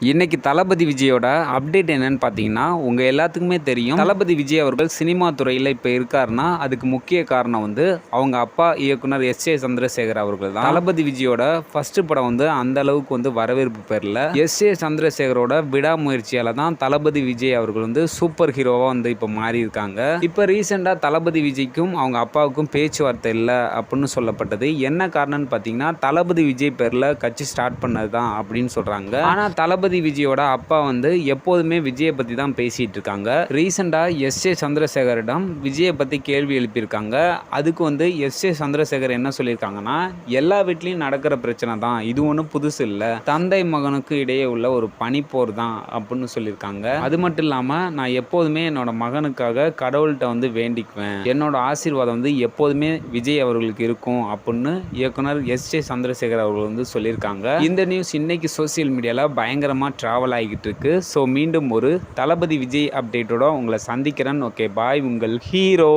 இன்னைக்கு தளபதி விஜயோட அப்டேட் என்னன்னு பார்த்தீங்கன்னா, உங்க எல்லாத்துக்குமே தெரியும். தளபதி விஜய் அவர்கள் சினிமா துறையில இப்ப இருக்காருன்னா, அதுக்கு முக்கிய காரணம் வந்து அவங்க அப்பா இயக்குனர் எஸ்.ஏ. சந்திரசேகர் அவர்கள் தான். தளபதி விஜயோட ஃபர்ஸ்ட் படம் வந்து அந்த அளவுக்கு வந்து வரவேற்பு பெறல. எஸ்.ஏ. சந்திரசேகரோட விடாமுயற்சியால தான் தளபதி விஜய் அவர்கள் வந்து சூப்பர் ஹீரோவா வந்து இப்ப மாறி இருக்காங்க. இப்ப ரீசெண்டா தளபதி விஜய்க்கும் அவங்க அப்பாவுக்கும் பேச்சுவார்த்தை இல்ல அப்படின்னு சொல்லப்பட்டது. என்ன காரணம்னு பார்த்தீங்கன்னா, தளபதி விஜய் பேர்ல கட்சி ஸ்டார்ட் பண்ணது தான் அப்படின்னு சொல்றாங்க. ஆனா தளபதி விஜயோட அப்பா வந்து எப்போதுமே விஜயை பத்தி தான் பேசிட்டு இருக்காங்க. ரீசெண்டா எஸ்.ஏ. சந்திரசேகரிடம் விஜயை பத்தி கேள்வி எழுப்பியிருக்காங்க. அதுக்கு வந்து எஸ்.ஏ. சந்திரசேகர் என்ன சொல்லியிருக்காங்கன்னா, எல்லா வீட்லயும் நடக்கிற பிரச்சனை தான், இது ஒன்றும் புதுசு இல்ல, தந்தை மகனுக்கு இடையே உள்ள ஒரு பனிப்போர் தான் அப்படின்னு சொல்லியிருக்காங்க. அது மட்டும் இல்லாம நான் எப்போதுமே என்னோட மகனுக்காக கடவுள்கிட்ட வந்து வேண்டிக்குவேன், என்னோட ஆசீர்வாதம் வந்து எப்போதுமே விஜய் அவர்களுக்கு இருக்கும் அப்படின்னு இயக்குனர் எஸ்.ஏ. சந்திரசேகர் அவர்கள் வந்து சொல்லியிருக்காங்க. இந்த நியூஸ் இன்னைக்கு சோசியல் மீடியால பயங்கரமா டிராவல் ஆகிட்டு இருக்கு. ஸோ மீண்டும் ஒரு தளபதி விஜய் அப்டேட்டோட உங்களை சந்திக்கிறேன். ஓகே பாய், உங்கள் ஹீரோ.